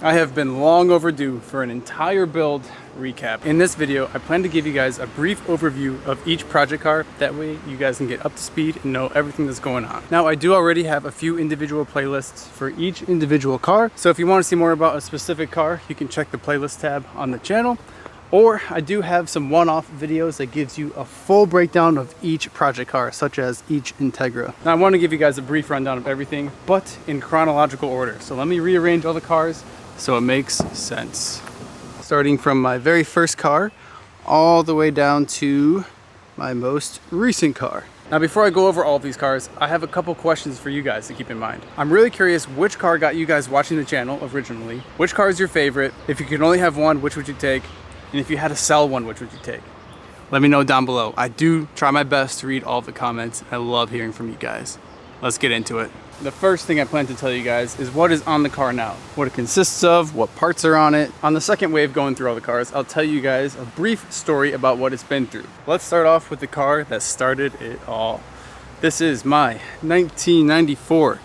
I have been long overdue for an entire build recap. In this video, I plan to give you guys a brief overview of each project car. That way you guys can get up to speed and know everything that's going on. Now, I do already have a few individual playlists for each individual car. So if you want to see more about a specific car, you can check the playlist tab on the channel. Or I do have some one-off videos that gives you a full breakdown of each project car, such as each Integra. Now I want to give you guys a brief rundown of everything, but in chronological order. So let me rearrange all the cars so it makes sense. Starting from my very first car, all the way down to my most recent car. Now before I go over all of these cars, I have a couple questions for you guys to keep in mind. I'm really curious which car got you guys watching the channel originally. Which car is your favorite? If you could only have one, which would you take? And if you had to sell one, which would you take? Let me know down below. I do try my best to read all the comments. I love hearing from you guys. Let's get into it. The first thing I plan to tell you guys is what is on the car now, what it consists of, what parts are on it. On the second wave going through all the cars, I'll tell you guys a brief story about what it's been through. Let's start off with the car that started it all. This is my 1994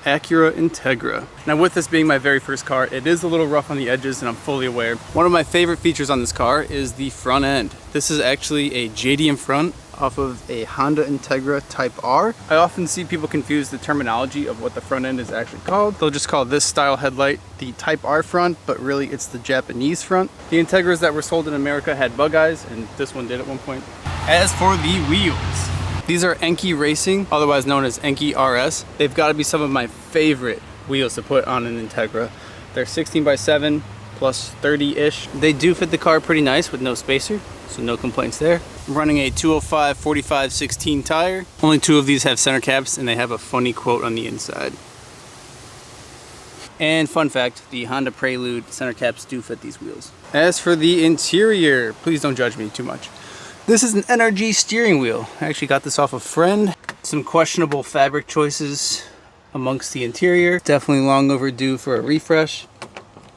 Acura Integra. Now with this being my very first car, it is a little rough on the edges and I'm fully aware. One of my favorite features on this car is the front end. This is actually a JDM front off of a Honda Integra Type R. I often see people confuse the terminology of what the front end is actually called. They'll just call this style headlight the Type R front, but really it's the Japanese front. The Integras that were sold in America had bug eyes, and this one did at one point. As for the wheels, these are Enki Racing, otherwise known as Enki RS. They've got to be some of my favorite wheels to put on an Integra. They're 16x7 plus 30-ish. They do fit the car pretty nice with no spacer, so no complaints there. I'm running a 205/45/16 tire. Only two of these have center caps and they have a funny quote on the inside. And fun fact, the Honda Prelude center caps do fit these wheels. As for the interior, please don't judge me too much. This is an NRG steering wheel. I actually got this off a friend. Some questionable fabric choices amongst the interior. Definitely long overdue for a refresh.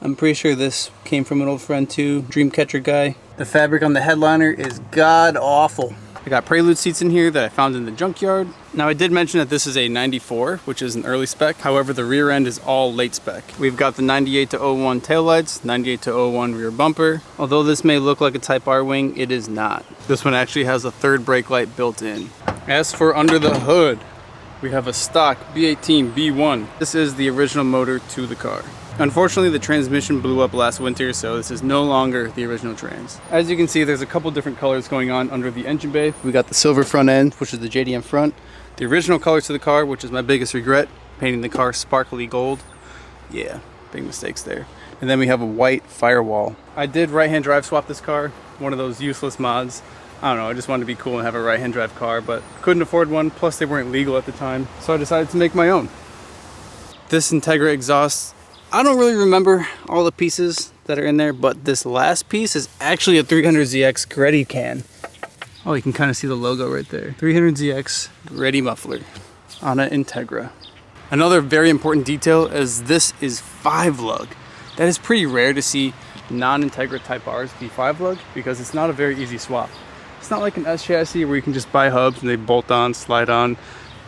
I'm pretty sure this came from an old friend too, Dreamcatcher guy. The fabric on the headliner is god awful. I got Prelude seats in here that I found in the junkyard. Now I did mention that this is a 94, which is an early spec. However, the rear end is all late spec. We've got the 98 to 01 taillights, 98 to 01 rear bumper. Although this may look like a Type R wing, it is not. This one actually has a third brake light built in. As for under the hood, we have a stock B18 B1. This is the original motor to the car. Unfortunately, the transmission blew up last winter, so this is no longer the original trans. As you can see, there's a couple different colors going on under the engine bay. We got the silver front end, which is the JDM front. The original color to the car, which is my biggest regret, painting the car sparkly gold. Yeah, big mistakes there. And then we have a white firewall. I did right-hand drive swap this car, one of those useless mods. I don't know, I just wanted to be cool and have a right-hand drive car, but couldn't afford one, plus they weren't legal at the time, so I decided to make my own. This Integra exhaust, I don't really remember all the pieces that are in there, but this last piece is actually a 300ZX Greddy can. Oh, you can kind of see the logo right there. 300ZX Greddy muffler on an Integra. Another very important detail is this is 5-lug. That is pretty rare to see non-Integra Type R's be 5-lug because it's not a very easy swap. It's not like an S chassis where you can just buy hubs and they bolt on, slide on.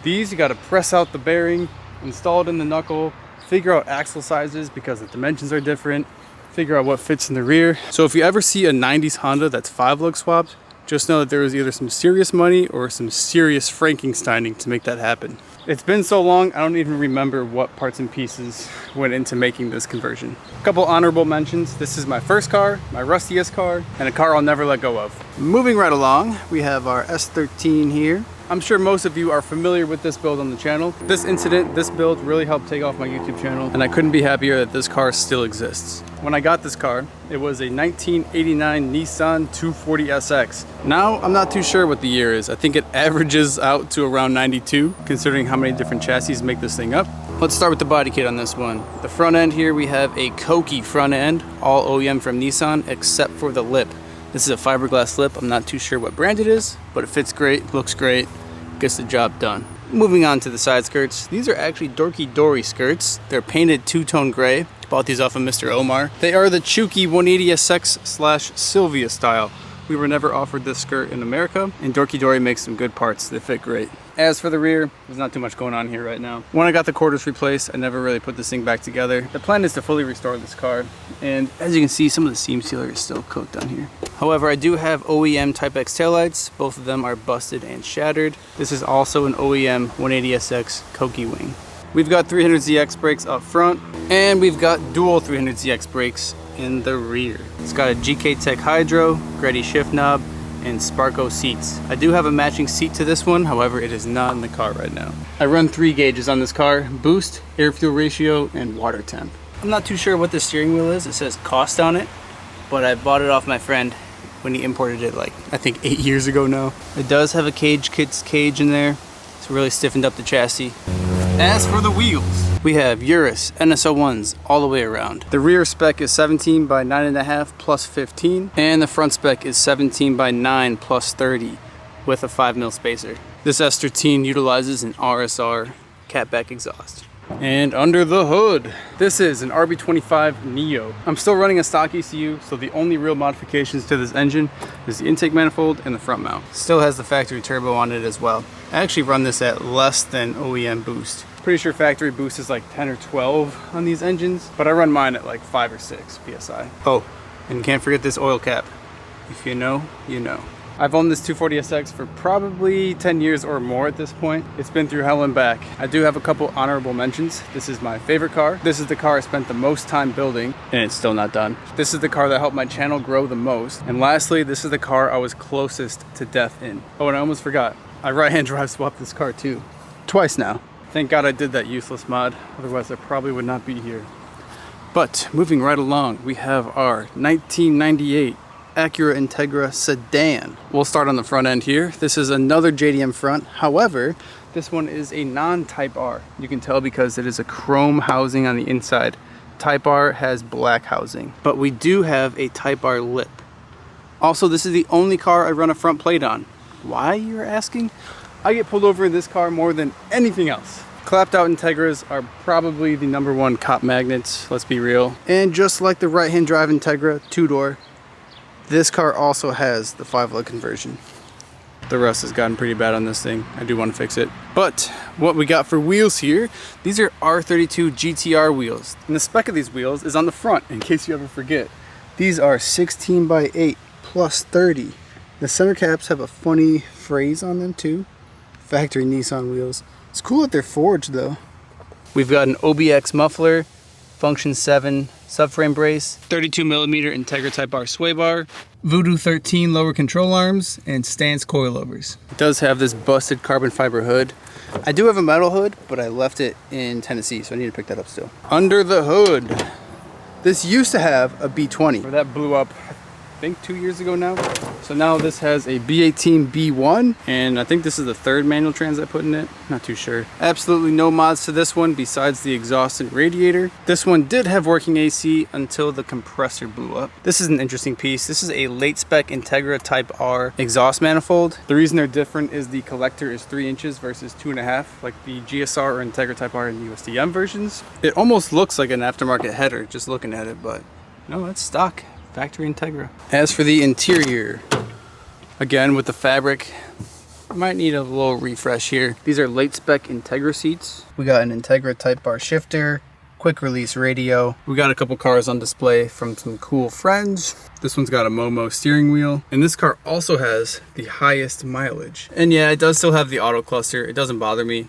These, you got to press out the bearing, install it in the knuckle, figure out axle sizes because the dimensions are different, figure out what fits in the rear. So if you ever see a 90s Honda that's 5-lug swapped, just know that there was either some serious money or some serious Frankensteining to make that happen. It's been so long, I don't even remember what parts and pieces went into making this conversion. A couple honorable mentions. This is my first car, my rustiest car, and a car I'll never let go of. Moving right along, we have our S13 here. I'm sure most of you are familiar with this build on the channel. This incident, this build really helped take off my YouTube channel, and I couldn't be happier that this car still exists. When I got this car, it was a 1989 Nissan 240SX. Now, I'm not too sure what the year is. I think it averages out to around 92, considering how many different chassis make this thing up. Let's start with the body kit on this one. The front end here, we have a Koki front end, all OEM from Nissan, except for the lip. This is a fiberglass lip. I'm not too sure what brand it is, but it fits great, looks great, gets the job done. Moving on to the side skirts. These are actually Dorky Dory skirts. They're painted two-tone gray. Bought these off of Mr. Omar. They are the Chuki 180SX / Sylvia style. we were never offered this skirt in America, and Dorky Dory makes some good parts. They fit great. As for the rear, there's not too much going on here right now. When I got the quarters replaced, I never really put this thing back together. The plan is to fully restore this car, and as you can see, some of the seam sealer is still cooked on here. However, I do have OEM Type X taillights. Both of them are busted and shattered. This is also an OEM 180SX Koki wing. We've got 300ZX brakes up front, and we've got dual 300ZX brakes in the rear. It's got a GK Tech Hydro, Greddy shift knob, and Sparco seats. I do have a matching seat to this one, however it is not in the car right now. I run 3 gauges on this car: boost, air fuel ratio, and water temp. I'm not too sure what the steering wheel is. It says cost on it, but I bought it off my friend when he imported it like I think 8 years ago now. It does have a kid's cage in there. It's really stiffened up the chassis. As for the wheels, we have Urus NSO1s all the way around. The rear spec is 17 by 9.5 plus 15, and the front spec is 17 by 9 plus 30 with a 5mm spacer. This S13 utilizes an RSR catback exhaust. And under the hood, this is an RB25 Neo. I'm still running a stock ECU, so the only real modifications to this engine is the intake manifold and the front mount. Still has the factory turbo on it as well. I actually run this at less than OEM boost. Pretty sure factory boost is like 10 or 12 on these engines, but I run mine at like 5 or 6 PSI. Oh, and can't forget this oil cap. If you know, you know. I've owned this 240SX for probably 10 years or more at this point. It's been through hell and back. I do have a couple honorable mentions. This is my favorite car. This is the car I spent the most time building, and it's still not done. This is the car that helped my channel grow the most. And lastly, this is the car I was closest to death in. Oh, and I almost forgot. I right-hand drive swapped this car too. Twice now. Thank God I did that useless mod, otherwise I probably would not be here. But moving right along, we have our 1998 Acura Integra Sedan. We'll start on the front end here. This is another JDM front. However, this one is a non-Type R. You can tell because it is a chrome housing on the inside. Type R has black housing, but we do have a Type R lip. Also, this is the only car I run a front plate on. Why, you're asking? I get pulled over in this car more than anything else. Clapped out Integras are probably the #1 cop magnets, let's be real. And just like the right-hand drive Integra 2-door, this car also has the 5-lug conversion. The rust has gotten pretty bad on this thing. I do want to fix it. But what we got for wheels here, these are R32 GTR wheels. And the spec of these wheels is on the front, in case you ever forget. These are 16 by 8 plus 30. The center caps have a funny phrase on them too. Factory Nissan wheels. It's cool that they're forged though. We've got an OBX muffler, Function 7 subframe brace, 32mm Integra Type R sway bar, Voodoo 13 lower control arms, and stance coilovers. It does have this busted carbon fiber hood. I do have a metal hood, but I left it in Tennessee, so I need to pick that up still. Under the hood, this used to have a B20, but that blew up I think 2 years ago now. So now this has a B18 B1, and I think this is the 3rd manual trans I put in it. Not too sure. Absolutely no mods to this one besides the exhaust and radiator. This one did have working AC until the compressor blew up. This is an interesting piece. This is a late spec Integra Type R exhaust manifold. The reason they're different is the collector is 3 inches versus 2.5, like the GSR or Integra Type R and USDM versions. It almost looks like an aftermarket header just looking at it, but no, that's stock. Factory Integra. As for the interior, again with the fabric, might need a little refresh here. These are late spec Integra seats. We got an Integra Type R shifter, quick release radio. We got a couple cars on display from some cool friends. This one's got a Momo steering wheel, and this car also has the highest mileage. And yeah, it does still have the auto cluster. It doesn't bother me.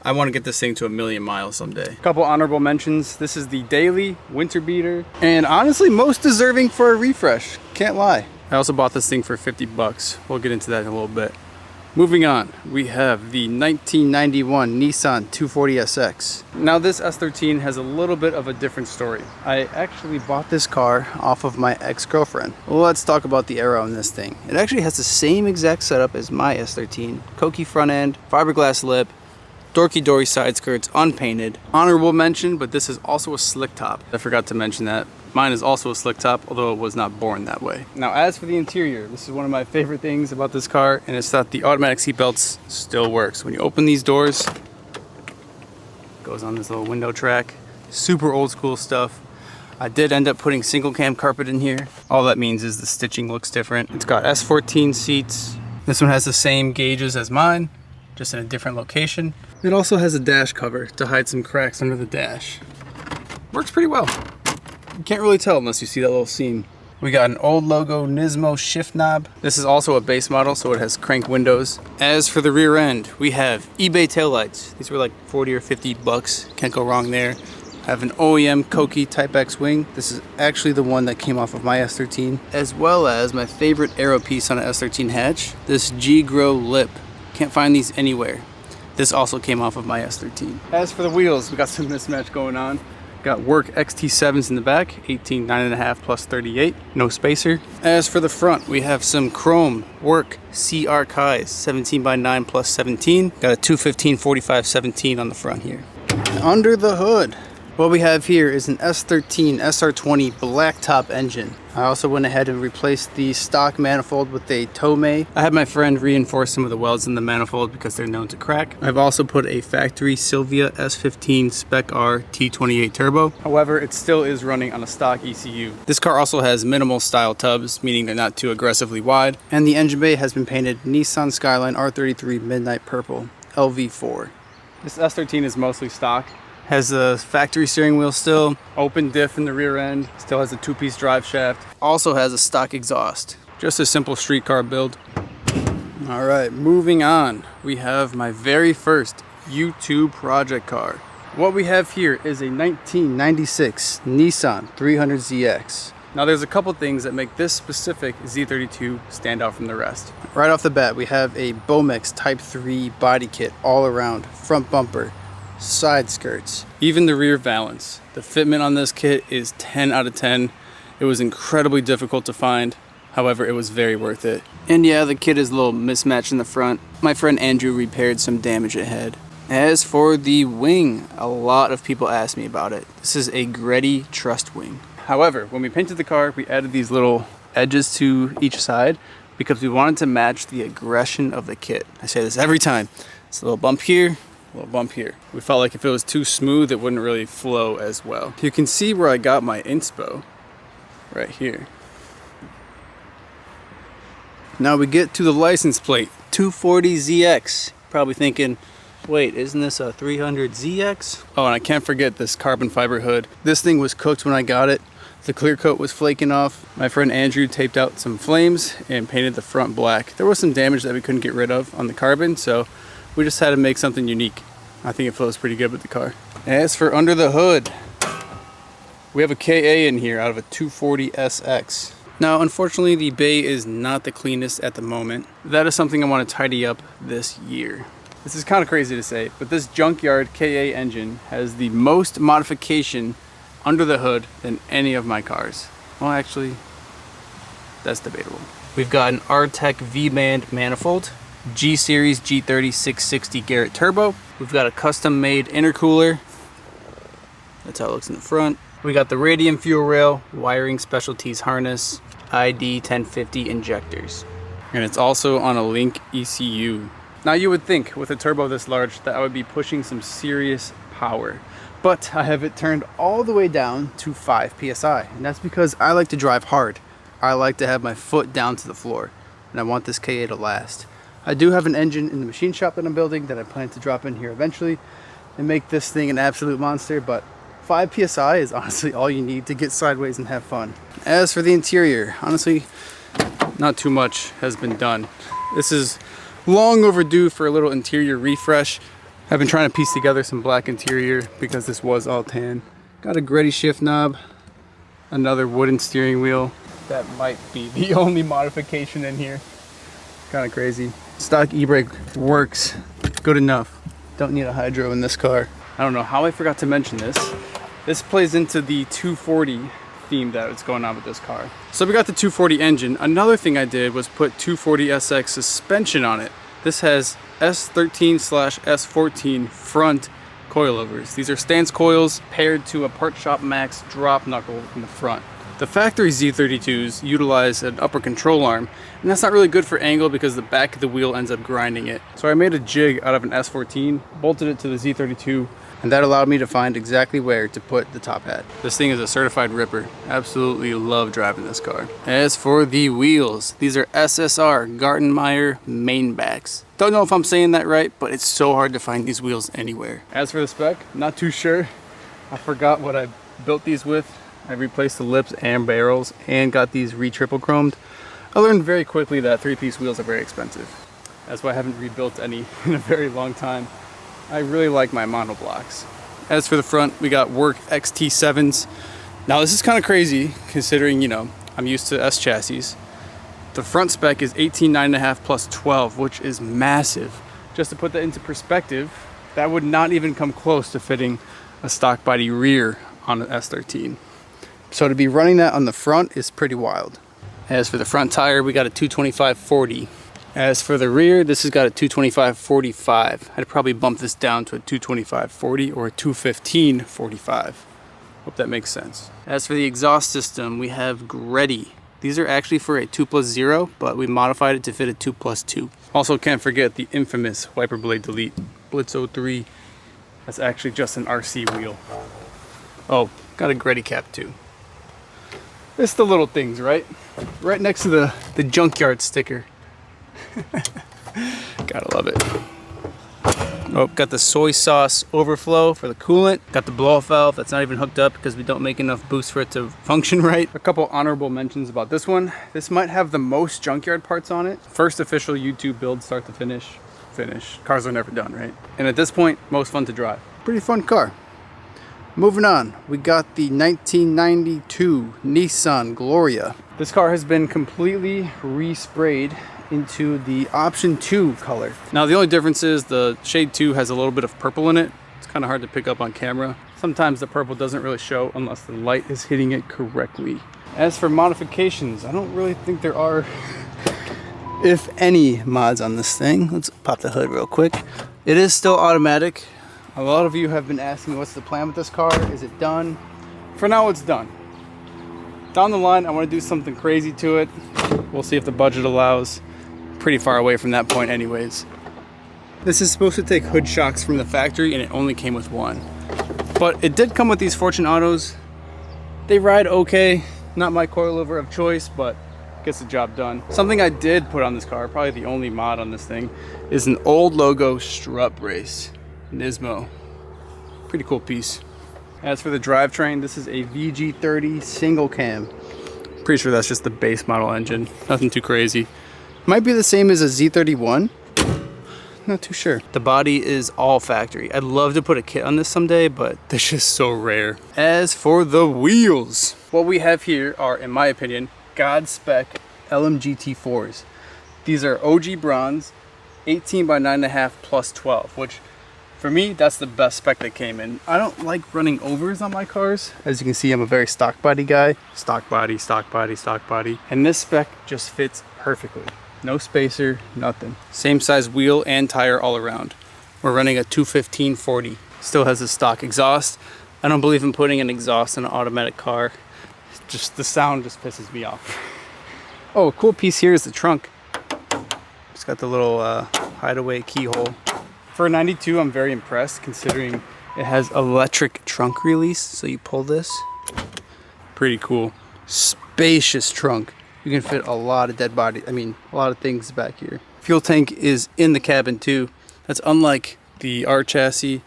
I want to get this thing to 1,000,000 miles someday. A couple honorable mentions. This is the daily winter beater, and honestly most deserving for a refresh. Can't lie. I also bought this thing for 50 bucks. We'll get into that in a little bit. Moving on, we have the 1991 Nissan 240SX. Now this S13 has a little bit of a different story. I actually bought this car off of my ex-girlfriend. Let's talk about the aero on this thing. It actually has the same exact setup as my S13. Koki front end, fiberglass lip, Dorky Dory side skirts, unpainted. Honorable mention, but this is also a slick top. I forgot to mention that. Mine is also a slick top, although it was not born that way. Now, as for the interior, this is one of my favorite things about this car, and it's that the automatic seatbelts still works. When you open these doors, it goes on this little window track. Super old school stuff. I did end up putting single cam carpet in here. All that means is the stitching looks different. It's got S14 seats. This one has the same gauges as mine, just in a different location. It also has a dash cover to hide some cracks under the dash. Works pretty well. You can't really tell unless you see that little seam. We got an old logo Nismo shift knob. This is also a base model, so it has crank windows. As for the rear end, we have eBay taillights. These were like 40 or 50 bucks. Can't go wrong there. I have an OEM Koki Type X wing. This is actually the one that came off of my S13, as well as my favorite aero piece on an S13 hatch, this G-Grow lip. Can't find these anywhere. This also came off of my S13. As for the wheels, we got some mismatch going on. Got work XT7s in the back, 18 9.5 plus 38, no spacer. As for the front, we have some chrome work CR Kais, 17 by 9 plus 17. Got a 215 45 17 on the front here. Under the hood, what we have here is an S13 SR20 blacktop engine. I also went ahead and replaced the stock manifold with a Tomei. I had my friend reinforce some of the welds in the manifold because they're known to crack. I've also put a factory Silvia S15 Spec R T28 turbo. However, it still is running on a stock ECU. This car also has minimal style tubs, meaning they're not too aggressively wide. And the engine bay has been painted Nissan Skyline R33 Midnight Purple LV4. This S13 is mostly stock. Has a factory steering wheel still, open diff in the rear end, still has a two-piece drive shaft, also has a stock exhaust. Just a simple street car build. All right, moving on. We have my very first U2 project car. What we have here is a 1996 Nissan 300ZX. Now there's a couple things that make this specific Z32 stand out from the rest. Right off the bat, we have a Bomex Type 3 body kit all around, front bumper, side skirts, even the rear valance. The fitment on this kit is 10 out of 10. It was incredibly difficult to find. However, it was very worth it. And yeah, the kit is a little mismatched in the front. My friend Andrew repaired some damage it had. As for the wing, a lot of people ask me about it. This is a Greddy Trust wing. However, when we painted the car, we added these little edges to each side because we wanted to match the aggression of the kit. I say this every time. It's a little bump here, a little bump here. We felt like if it was too smooth, it wouldn't really flow as well. You can see where I got my inspo right here. Now we get to the license plate, 240ZX. Probably thinking, wait, isn't this a 300ZX? Oh, and I can't forget this carbon fiber hood. This thing was cooked when I got it. The clear coat was flaking off. My friend Andrew taped out some flames and painted the front black. There was some damage that we couldn't get rid of on the carbon, so we just had to make something unique. I think it flows pretty good with the car. As for under the hood, we have a KA in here out of a 240SX. Now, unfortunately, the bay is not the cleanest at the moment. That is something I want to tidy up this year. This is kind of crazy to say, but this junkyard KA engine has the most modification under the hood than any of my cars. Well, actually, that's debatable. We've got an R-Tech V-band manifold, G-Series G30 660 Garrett Turbo. We've got a custom-made intercooler. That's how it looks in the front. We got the radium fuel rail, wiring specialties harness, ID 1050 injectors. And it's also on a Link ECU. Now you would think with a turbo this large that I would be pushing some serious power. But I have it turned all the way down to 5 PSI. And that's because I like to drive hard. I like to have my foot down to the floor. And I want this KA to last. I do have an engine in the machine shop that I'm building that I plan to drop in here eventually and make this thing an absolute monster, but 5 PSI is honestly all you need to get sideways and have fun. As for the interior, honestly, not too much has been done. This is long overdue for a little interior refresh. I've been trying to piece together some black interior because this was all tan. Got a Greddy shift knob, another wooden steering wheel. That might be the only modification in here. Kind of crazy. Stock e-brake works good enough. Don't need a hydro in this car. I don't know how I forgot to mention this. This plays into the 240 theme that's going on with this car. So we got the 240 engine. Another thing I did was put 240SX suspension on it. This has S13/S14 front coilovers. These are stance coils paired to a Part Shop Max drop knuckle in the front. The factory Z32s utilize an upper control arm, and that's not really good for angle because the back of the wheel ends up grinding it. So I made a jig out of an S14, bolted it to the Z32, and that allowed me to find exactly where to put the top hat. This thing is a certified ripper. Absolutely love driving this car. As for the wheels, these are SSR Gartenmeyer mainbacks. Don't know if I'm saying that right, but it's so hard to find these wheels anywhere. As for the spec, not too sure. I forgot what I built these with. I replaced the lips and barrels and got these re-triple chromed. I learned very quickly that 3-piece wheels are very expensive. That's why I haven't rebuilt any in a very long time. I really like my monoblocks. As for the front, we got work XT7s. Now this is kind of crazy considering, you know, I'm used to S chassis. The front spec is 18.9.5 plus 12, which is massive. Just to put that into perspective, that would not even come close to fitting a stock body rear on an S13. So to be running that on the front is pretty wild. As for the front tire, we got a 225/40. As for the rear, this has got a 225/45. I'd probably bump this down to a 225/40 or a 215/45. Hope that makes sense. As for the exhaust system, we have Greddy. These are actually for a 2+0, but we modified it to fit a 2+2. Also can't forget the infamous wiper blade delete, Blitz 03. That's actually just an RC wheel. Oh, got a Greddy cap too. It's the little things, right? Right next to the junkyard sticker. Gotta love it. Oh, got the soy sauce overflow for the coolant. Got the blow-off valve that's not even hooked up because we don't make enough boost for it to function right. A couple honorable mentions about this one. This might have the most junkyard parts on it. First official YouTube build, start to finish. Cars are never done, right? And at this point, most fun to drive. Pretty fun car. Moving on, we got the 1992 Nissan Gloria. This car has been completely resprayed into the option 2 color. Now the only difference is the shade 2 has a little bit of purple in it. It's kind of hard to pick up on camera. Sometimes the purple doesn't really show unless the light is hitting it correctly. As for modifications, I don't really think there are, if any, mods on this thing. Let's pop the hood real quick. It is still automatic. A lot of you have been asking what's the plan with this car. Is it done? For now, it's done. Down the line, I want to do something crazy to it. We'll see if the budget allows. Pretty far away from that point anyways. This is supposed to take hood shocks from the factory and it only came with one. But it did come with these Fortune Autos. They ride okay. Not my coilover of choice, but gets the job done. Something I did put on this car, probably the only mod on this thing, is an old logo strut brace. Nismo. Pretty cool piece. As for the drivetrain, this is a VG30 single cam. Pretty sure that's just the base model engine. Nothing too crazy. Might be the same as a Z31. Not too sure. The body is all factory. I'd love to put a kit on this someday, but they're just so rare. As for the wheels, what we have here are, in my opinion, God spec LMGT4s. These are OG bronze, 18x9.5 plus 12, which for me, that's the best spec that came in. I don't like running overs on my cars. As you can see, I'm a very stock body guy. Stock body, stock body, stock body. And this spec just fits perfectly. No spacer, nothing. Same size wheel and tire all around. We're running a 215/40. Still has a stock exhaust. I don't believe in putting an exhaust in an automatic car. Just the sound just pisses me off. Oh, a cool piece here is the trunk. It's got the little hideaway keyhole. For a 92, I'm very impressed considering it has electric trunk release. So you pull this. Pretty cool. Spacious trunk. You can fit a lot of a lot of things back here. Fuel tank is in the cabin too. That's unlike the R chassis,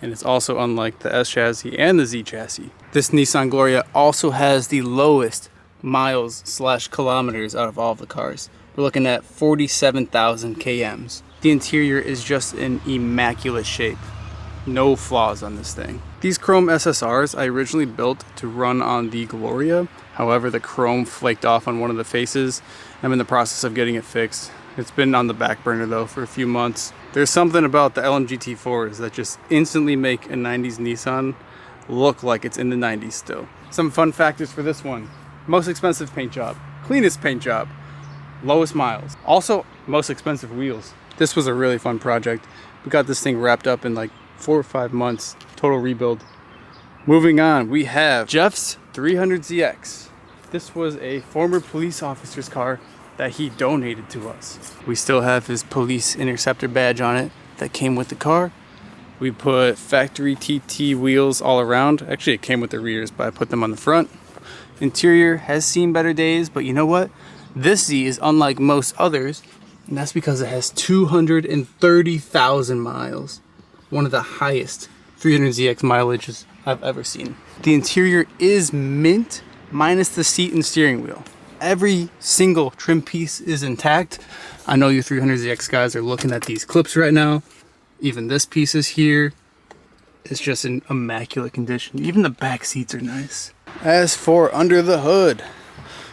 and it's also unlike the S chassis and the Z chassis. This Nissan Gloria also has the lowest miles/kilometers out of all of the cars. We're looking at 47,000 kms. The interior is just in immaculate shape. No flaws on this thing. These chrome SSRs I originally built to run on the Gloria. However, the chrome flaked off on one of the faces. I'm in the process of getting it fixed. It's been on the back burner though for a few months. There's something about the LMGT4s that just instantly make a 90s Nissan look like it's in the 90s still. Some fun factors for this one. Most expensive paint job, cleanest paint job, lowest miles. Also, most expensive wheels. This was a really fun project. We got this thing wrapped up in like 4 or 5 months, total rebuild. Moving on, we have Jeff's 300ZX. This was a former police officer's car that he donated to us. We still have his police interceptor badge on it that came with the car. We put factory TT wheels all around. Actually, it came with the rears, but I put them on the front. Interior has seen better days, but you know what? This Z is unlike most others, and that's because it has 230,000 miles. One of the highest 300ZX mileages I've ever seen. The interior is mint, minus the seat and steering wheel. Every single trim piece is intact. I know you 300ZX guys are looking at these clips right now. Even this piece is here. It's just in immaculate condition. Even the back seats are nice. As for under the hood,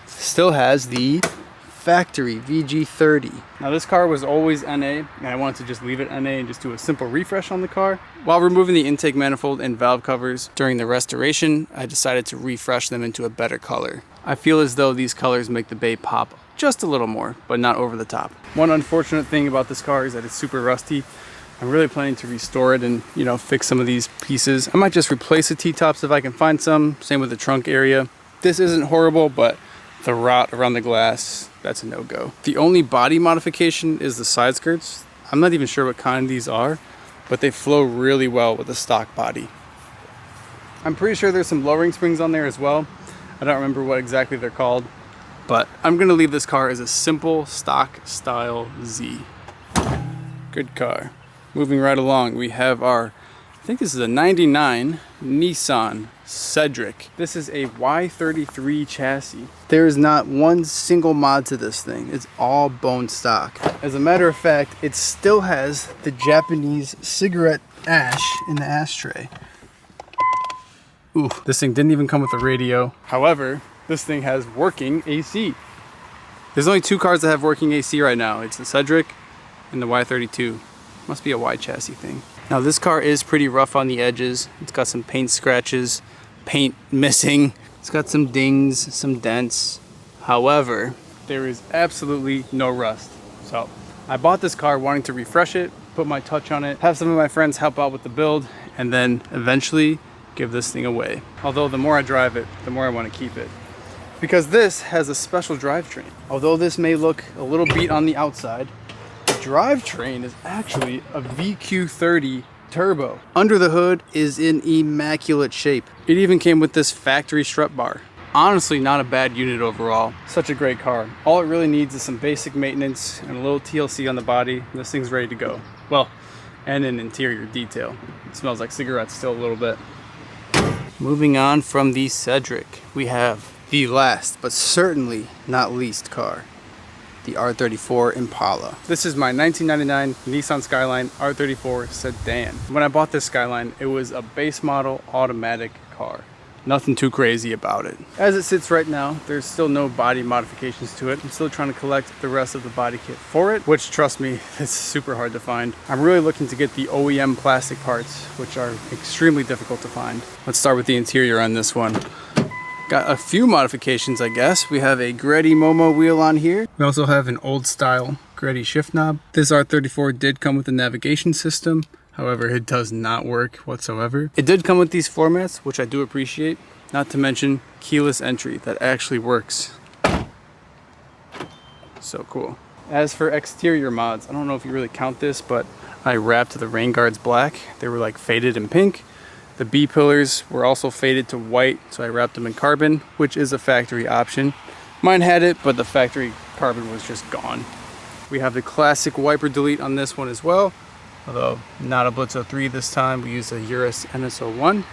still has the factory VG30. Now this car was always NA, and I wanted to just leave it NA and just do a simple refresh on the car. While removing the intake manifold and valve covers during the restoration, I decided to refresh them into a better color. I feel as though these colors make the bay pop just a little more, but not over the top. One unfortunate thing about this car is that it's super rusty. I'm really planning to restore it and, you know, fix some of these pieces. I might just replace the T-tops if I can find some. Same with the trunk area. This isn't horrible, but the rot around the glass, that's a no-go. The only body modification is the side skirts. I'm not even sure what kind these are, but they flow really well with the stock body. I'm pretty sure there's some lowering springs on there as well. I don't remember what exactly they're called, but I'm gonna leave this car as a simple stock style Z. Good car. Moving right along, we have our, I think this is a 99 Nissan Cedric. This is a Y33 chassis. There is not one single mod to this thing. It's all bone stock. As a matter of fact, it still has the Japanese cigarette ash in the ashtray. Ooh, this thing didn't even come with a radio. However, this thing has working AC. There's only two cars that have working AC right now. It's the Cedric and the Y32. Must be a Y chassis thing. Now this car is pretty rough on the edges. It's got some paint scratches, paint missing. It's got some dings, some dents. However, there is absolutely no rust. So I bought this car wanting to refresh it, put my touch on it, have some of my friends help out with the build, and then eventually give this thing away. Although the more I drive it, the more I want to keep it. Because this has a special drivetrain. Although this may look a little beat on the outside, drivetrain is actually a VQ30 turbo. Under the hood is in immaculate shape. It even came with this factory strut bar. Honestly, not a bad unit overall. Such a great car. All it really needs is some basic maintenance and a little TLC on the body. This thing's ready to go. Well, and an interior detail. It smells like cigarettes still a little bit. Moving on from the Cedric, we have the last but certainly not least car. The R34 Impala. This is my 1999 Nissan Skyline R34 Sedan. When I bought this Skyline, it was a base model automatic car. Nothing too crazy about it. As it sits right now, there's still no body modifications to it. I'm still trying to collect the rest of the body kit for it, which, trust me, is super hard to find. I'm really looking to get the OEM plastic parts, which are extremely difficult to find. Let's start with the interior on this one. Got a few modifications, I guess. We have a Greddy Momo wheel on here. We also have an old style Greddy shift knob. This R34 did come with a navigation system. However, it does not work whatsoever. It did come with these floor mats, which I do appreciate. Not to mention keyless entry that actually works. So cool. As for exterior mods, I don't know if you really count this, but I wrapped the rain guards black. They were like faded in pink. The B pillars were also faded to white, so I wrapped them in carbon, which is a factory option. Mine had it, but the factory carbon was just gone. We have the classic wiper delete on this one as well, although not a Blitz 03 this time. We use a Urus NS01.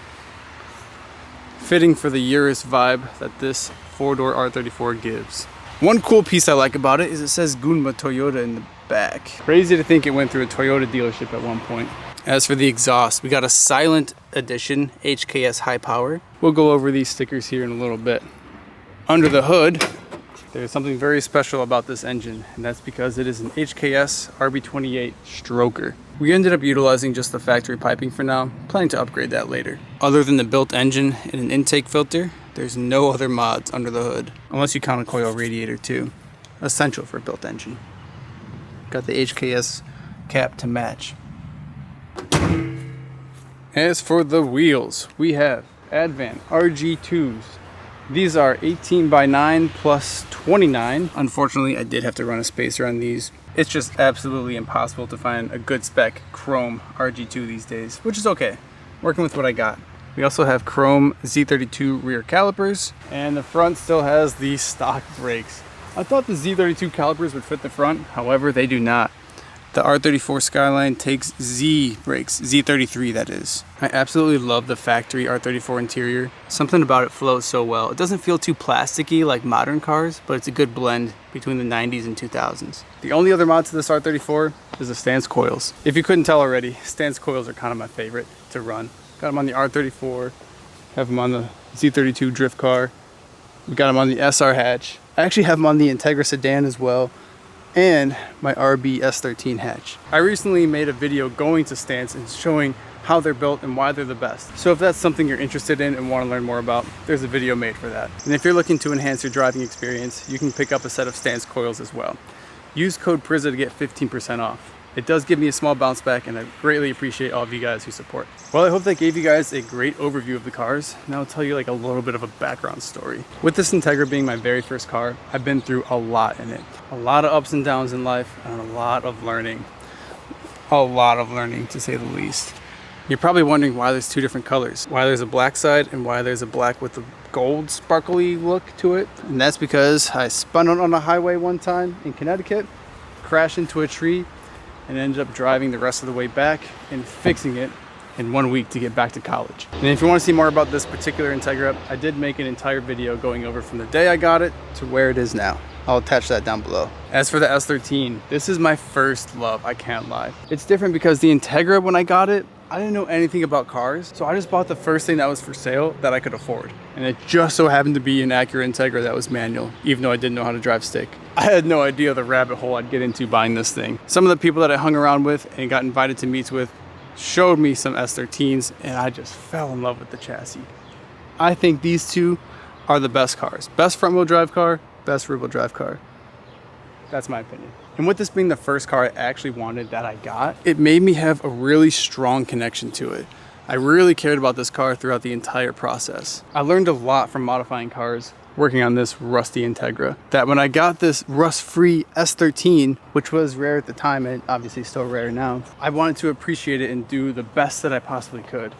Fitting for the Urus vibe that this four-door R34 gives. One cool piece I like about it is it says Gunma Toyota in the back. Crazy to think it went through a Toyota dealership at one point. As for the exhaust, we got a silent edition HKS high power. We'll go over these stickers here in a little bit. Under the hood, there's something very special about this engine, and that's because it is an HKS RB28 stroker. We ended up utilizing just the factory piping for now, planning to upgrade that later. Other than the built engine and an intake filter, there's no other mods under the hood, unless you count a coil radiator too. Essential for a built engine. Got the HKS cap to match. As for the wheels, we have Advan RG2s. These are 18 by 9 plus 29. Unfortunately, I did have to run a spacer on these. It's just absolutely impossible to find a good spec chrome RG2 these days, which is okay. Working with what I got. We also have chrome Z32 rear calipers, and the front still has the stock brakes. I thought the Z32 calipers would fit the front, however they do not. The R34 Skyline takes Z brakes, Z33 that is. I absolutely love the factory R34 interior. Something about it flows so well. It doesn't feel too plasticky like modern cars, but it's a good blend between the 90s and 2000s. The only other mod to this R34 is the stance coils. If you couldn't tell already, stance coils are kind of my favorite to run. Got them on the R34, have them on the Z32 drift car. We got them on the SR hatch. I actually have them on the Integra sedan as well, and my RB S13 hatch. I recently made a video going to stance and showing how they're built and why they're the best. So if that's something you're interested in and want to learn more about, there's a video made for that. And if you're looking to enhance your driving experience, you can pick up a set of stance coils as well. Use code PRIZZA to get 15% off. It does give me a small bounce back, and I greatly appreciate all of you guys who support. Well, I hope that gave you guys a great overview of the cars. Now I'll tell you like a little bit of a background story. With this Integra being my very first car, I've been through a lot in it. A lot of ups and downs in life, and a lot of learning. A lot of learning, to say the least. You're probably wondering why there's two different colors. Why there's a black side and why there's a black with a gold sparkly look to it. And that's because I spun out on a highway one time in Connecticut, crashed into a tree, and ended up driving the rest of the way back and fixing it in 1 week to get back to college. And if you want to see more about this particular Integra, I did make an entire video going over from the day I got it to where it is now. I'll attach that down below. As for the S13, this is my first love, I can't lie. It's different because the Integra, when I got it, I didn't know anything about cars, so I just bought the first thing that was for sale that I could afford. And it just so happened to be an Acura Integra that was manual, even though I didn't know how to drive stick. I had no idea the rabbit hole I'd get into buying this thing. Some of the people that I hung around with and got invited to meets with showed me some S13s, and I just fell in love with the chassis. I think these two are the best cars. Best front wheel drive car, best rear wheel drive car. That's my opinion. And with this being the first car I actually wanted that I got, it made me have a really strong connection to it. I really cared about this car throughout the entire process. I learned a lot from modifying cars, working on this rusty Integra, that when I got this rust-free S13, which was rare at the time and obviously still rare now, I wanted to appreciate it and do the best that I possibly could.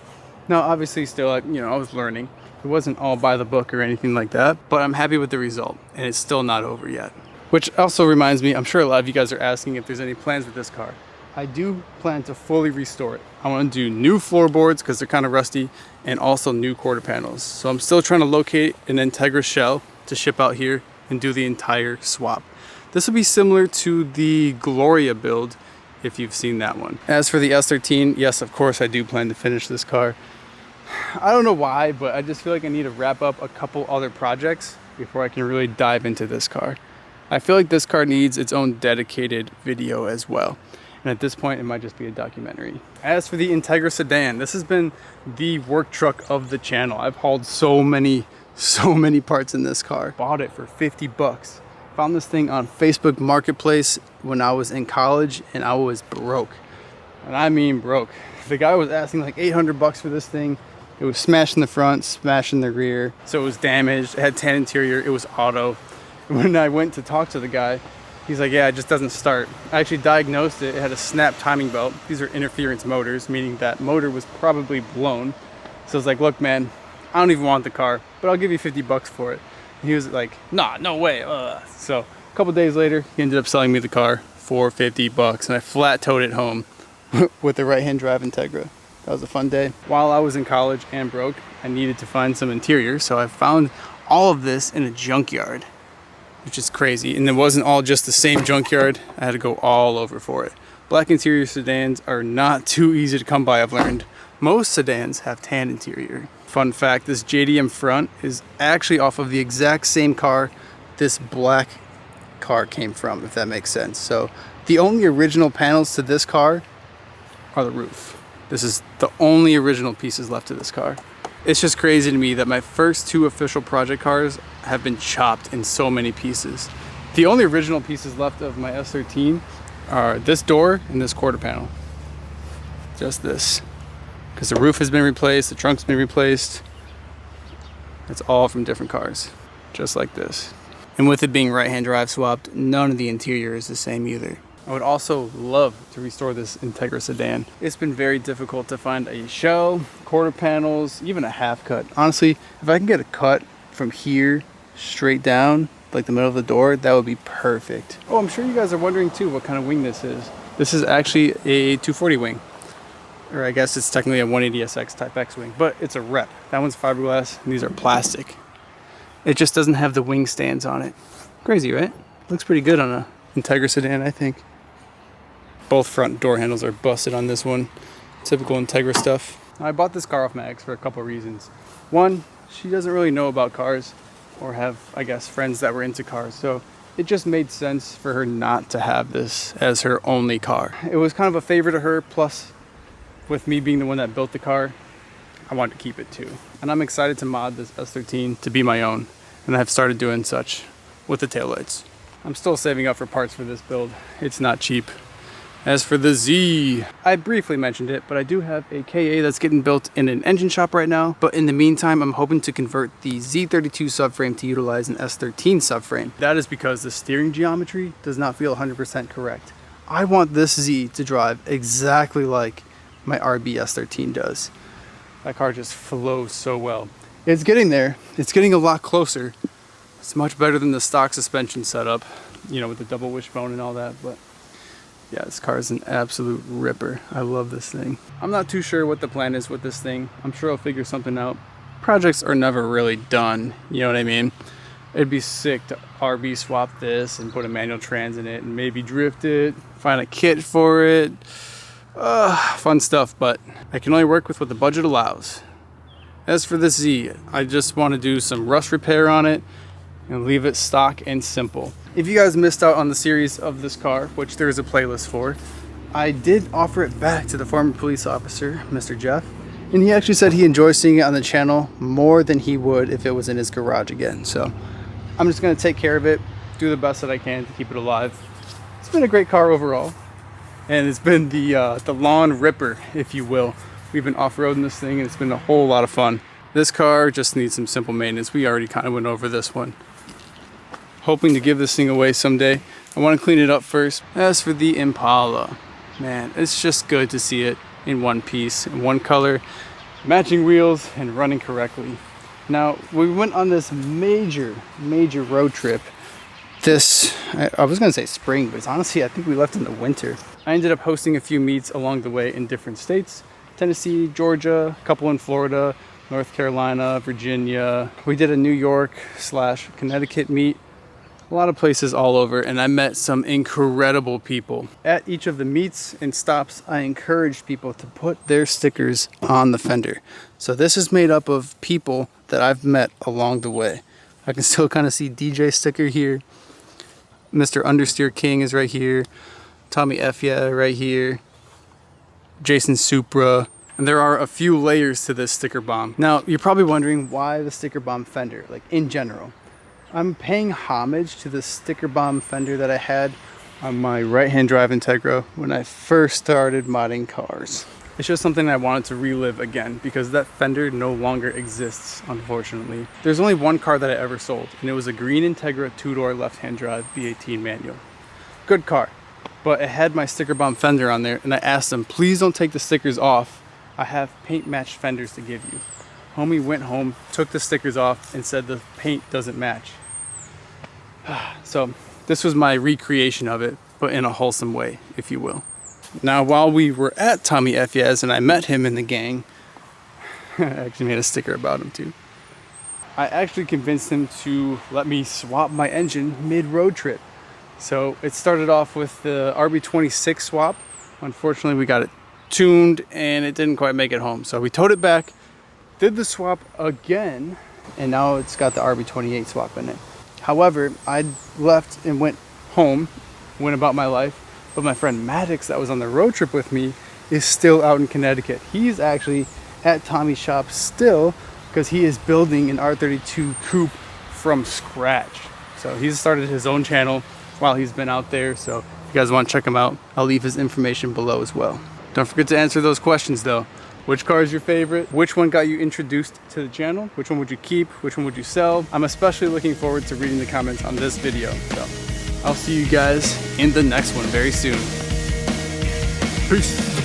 Now, obviously still, I was learning. It wasn't all by the book or anything like that, but I'm happy with the result, and it's still not over yet. Which also reminds me, I'm sure a lot of you guys are asking if there's any plans with this car. I do plan to fully restore it. I want to do new floorboards because they're kind of rusty, and also new quarter panels. So I'm still trying to locate an Integra shell to ship out here and do the entire swap. This will be similar to the Gloria build if you've seen that one. As for the S13, yes, of course I do plan to finish this car. I don't know why, but I just feel like I need to wrap up a couple other projects before I can really dive into this car. I feel like this car needs its own dedicated video as well. And at this point, it might just be a documentary. As for the Integra sedan, this has been the work truck of the channel. I've hauled so many parts in this car. Bought it for 50 bucks. Found this thing on Facebook Marketplace when I was in college, and I was broke. And I mean broke. The guy was asking like 800 bucks for this thing. It was smashed in the front, smashed in the rear. So it was damaged. It had tan interior. It was auto. When I went to talk to the guy, he's like, yeah, it just doesn't start. I actually diagnosed it. It had a snap timing belt. These are interference motors, meaning that motor was probably blown. So I was like, look, man, I don't even want the car, but I'll give you 50 bucks for it. And he was like, nah, no way. So a couple days later, he ended up selling me the car for 50 bucks, and I flat towed it home with the right-hand drive Integra. That was a fun day. While I was in college and broke, I needed to find some interior, so I found all of this in a junkyard, which is crazy. And it wasn't all just the same junkyard. I had to go all over for it. Black interior sedans are not too easy to come by, I've learned. Most sedans have tan interior. Fun fact, this JDM front is actually off of the exact same car this black car came from, if that makes sense. So the only original panels to this car are the roof. This is the only original pieces left to this car. It's just crazy to me that my first two official project cars have been chopped in so many pieces. The only original pieces left of my S13 are this door and this quarter panel. Just this. Because the roof has been replaced, the trunk's been replaced. It's all from different cars, just like this. And with it being right-hand drive swapped, none of the interior is the same either. I would also love to restore this Integra sedan. It's been very difficult to find a shell, quarter panels, even a half cut. Honestly, if I can get a cut from here straight down, like the middle of the door, that would be perfect. Oh, I'm sure you guys are wondering too what kind of wing this is. This is actually a 240 wing. Or I guess it's technically a 180SX Type X wing, but it's a rep. That one's fiberglass, and these are plastic. It just doesn't have the wing stands on it. Crazy, right? Looks pretty good on a Integra sedan, I think. Both front door handles are busted on this one. Typical Integra stuff. I bought this car off my ex for a couple reasons. One, she doesn't really know about cars, or have, I guess, friends that were into cars, so it just made sense for her not to have this as her only car. It was kind of a favor to her, plus with me being the one that built the car, I wanted to keep it too. And I'm excited to mod this S13 to be my own, and I've started doing such with the taillights. I'm still saving up for parts for this build. It's not cheap. As for the Z, I briefly mentioned it, but I do have a KA that's getting built in an engine shop right now. But in the meantime, I'm hoping to convert the Z32 subframe to utilize an S13 subframe. That is because the steering geometry does not feel 100% correct. I want this Z to drive exactly like my RB S13 does. That car just flows so well. It's getting there. It's getting a lot closer. It's much better than the stock suspension setup, you know, with the double wishbone and all that, but yeah, this car is an absolute ripper. I love this thing. I'm not too sure what the plan is with this thing. I'm sure I'll figure something out. Projects are never really done, you know what I mean? It'd be sick to RB swap this and put a manual trans in it and maybe drift it, find a kit for it. Fun stuff, but I can only work with what the budget allows. As for this Z, I just want to do some rust repair on it and leave it stock and simple. If you guys missed out on the series of this car, which there is a playlist for, I did offer it back to the former police officer, Mr. Jeff, and he actually said he enjoys seeing it on the channel more than he would if it was in his garage again. So I'm just going to take care of it, do the best that I can to keep it alive. It's been a great car overall, and it's been the lawn ripper, if you will. We've been off-roading this thing, and it's been a whole lot of fun. This car just needs some simple maintenance. We already kind of went over this one. Hoping to give this thing away someday. I want to clean it up first. As for the Impala, man, it's just good to see it in one piece, in one color, matching wheels, and running correctly. Now, we went on this major road trip this, I was gonna say spring, but honestly, I think we left in the winter. I ended up hosting a few meets along the way in different states. Tennessee, Georgia, a couple in Florida, North Carolina, Virginia. We did a New York / Connecticut meet. A lot of places all over, and I met some incredible people. At each of the meets and stops, I encouraged people to put their stickers on the fender. So this is made up of people that I've met along the way. I can still kind of see DJ sticker here. Mr. Understeer King is right here. Tommy F. Yeah, right here. Jason Supra. And there are a few layers to this sticker bomb. Now, you're probably wondering why the sticker bomb fender, like in general. I'm paying homage to the sticker bomb fender that I had on my right-hand drive Integra when I first started modding cars. It's just something I wanted to relive again because that fender no longer exists, unfortunately. There's only one car that I ever sold, and it was a green Integra 2-door left-hand drive V18 manual. Good car, but it had my sticker bomb fender on there, and I asked them, please don't take the stickers off. I have paint matched fenders to give you. Homie went home, took the stickers off, and said the paint doesn't match. So this was my recreation of it, but in a wholesome way, if you will. Now, while we were at Tommy F. Yaz and I met him in the gang, I actually made a sticker about him too. I actually convinced him to let me swap my engine mid-road trip. So it started off with the RB26 swap. Unfortunately, we got it tuned and it didn't quite make it home. So we towed it back, did the swap again, and now it's got the RB28 swap in it. However, I left and went home, went about my life, but my friend Maddox that was on the road trip with me is still out in Connecticut. He's actually at Tommy's shop still because he is building an R32 coupe from scratch. So he's started his own channel while he's been out there. So if you guys want to check him out, I'll leave his information below as well. Don't forget to answer those questions though. Which car is your favorite? Which one got you introduced to the channel? Which one would you keep? Which one would you sell? I'm especially looking forward to reading the comments on this video. So I'll see you guys in the next one very soon. Peace.